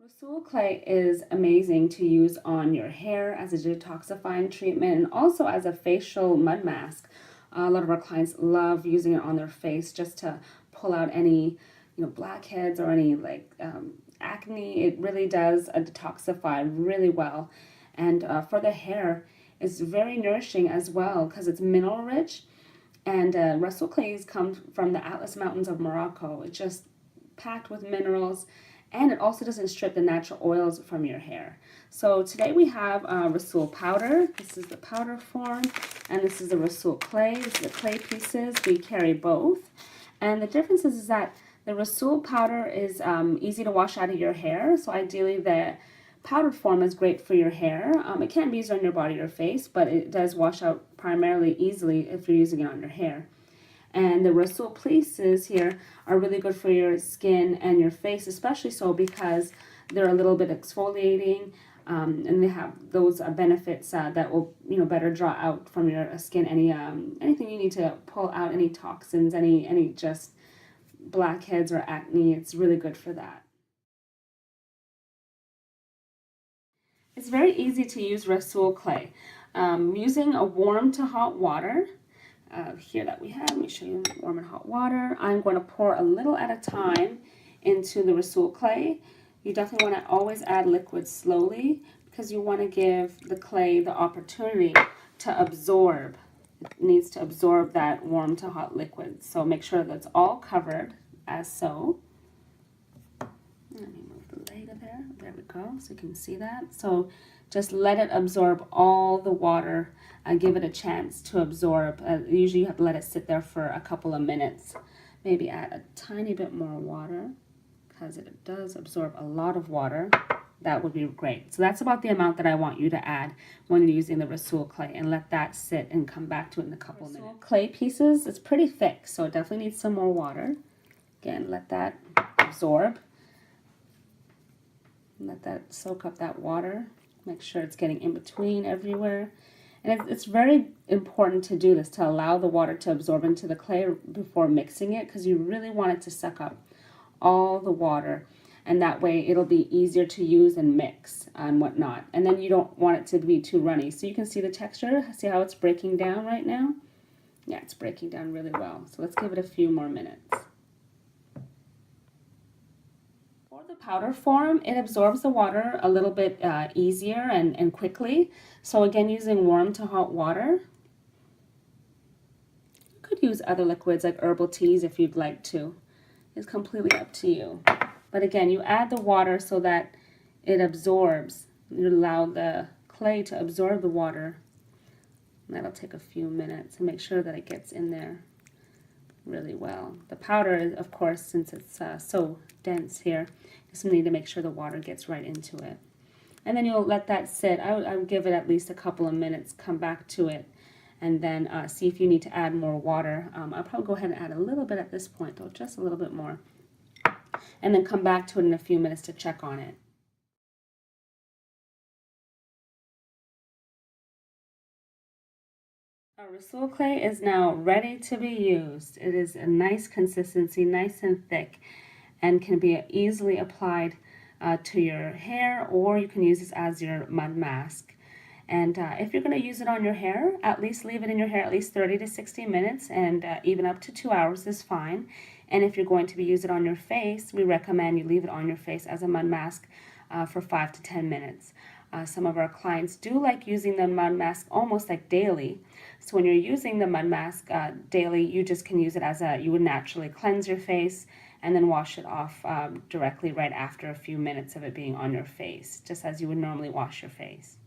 Rhassoul clay is amazing to use on your hair as a detoxifying treatment and also as a facial mud mask. A lot of our clients love using it on their face just to pull out any, blackheads or any acne. It really does detoxify really well. And for the hair, it's very nourishing as well because it's mineral rich. And Rhassoul clays come from the Atlas Mountains of Morocco. It's just packed with minerals, and it also doesn't strip the natural oils from your hair. So today we have Rhassoul powder. This is the powder form, and this is the Rhassoul clay. This is the clay pieces. We carry both. And the difference is that the Rhassoul powder is easy to wash out of your hair. So ideally the powdered form is great for your hair. It can be used on your body or face, but it does wash out primarily easily if you're using it on your hair. And the Rhassoul pieces here are really good for your skin and your face, especially so because they're a little bit exfoliating, and they have those benefits that will, better draw out from your skin anything you need to pull out, any toxins, any just blackheads or acne. It's really good for that. It's very easy to use Rhassoul clay. Using a warm to hot water, here that we have, let me show you warm and hot water. I'm going to pour a little at a time into the Rhassoul clay. You definitely want to always add liquid slowly because you want to give the clay the opportunity to absorb. It needs to absorb that warm to hot liquid. So make sure that it's all covered as so. Let me move the light of there. There we go. So you can see that. So just let it absorb all the water. Give it a chance to absorb. Usually you have to let it sit there for a couple of minutes. Maybe add a tiny bit more water because it does absorb a lot of water. That would be great. So that's about the amount that I want you to add when you're using the Rhassoul clay, and let that sit and come back to it in a couple of minutes. Clay pieces, it's pretty thick, so it definitely needs some more water. Again, let that absorb. Let that soak up that water. Make sure it's getting in between everywhere. And it's very important to do this, to allow the water to absorb into the clay before mixing it, because you really want it to suck up all the water. And that way it'll be easier to use and mix and whatnot. And then you don't want it to be too runny. So you can see the texture. See how it's breaking down right now? Yeah, it's breaking down really well. So let's give it a few more minutes. The powder form, it absorbs the water a little bit easier and quickly. So again, using warm to hot water. You could use other liquids like herbal teas if you'd like to. It's completely up to you. But again, you add the water so that it absorbs. You allow the clay to absorb the water. And that'll take a few minutes to make sure that it gets in there really well. The powder, of course, since it's so dense here, just need to make sure the water gets right into it. And then you'll let that sit. I would give it at least a couple of minutes, come back to it, and then see if you need to add more water. I'll probably go ahead and add a little bit at this point, though, just a little bit more. And then come back to it in a few minutes to check on it. Our Rhassoul clay is now ready to be used. It is a nice consistency, nice and thick, and can be easily applied to your hair, or you can use this as your mud mask. And if you're going to use it on your hair, at least leave it in your hair at least 30 to 60 minutes, and even up to 2 hours is fine. And if you're going to be using it on your face, we recommend you leave it on your face as a mud mask for 5 to 10 minutes. Some of our clients do like using the mud mask almost like daily. So when you're using the mud mask daily, you just can use it as you would naturally cleanse your face and then wash it off directly right after a few minutes of it being on your face, just as you would normally wash your face.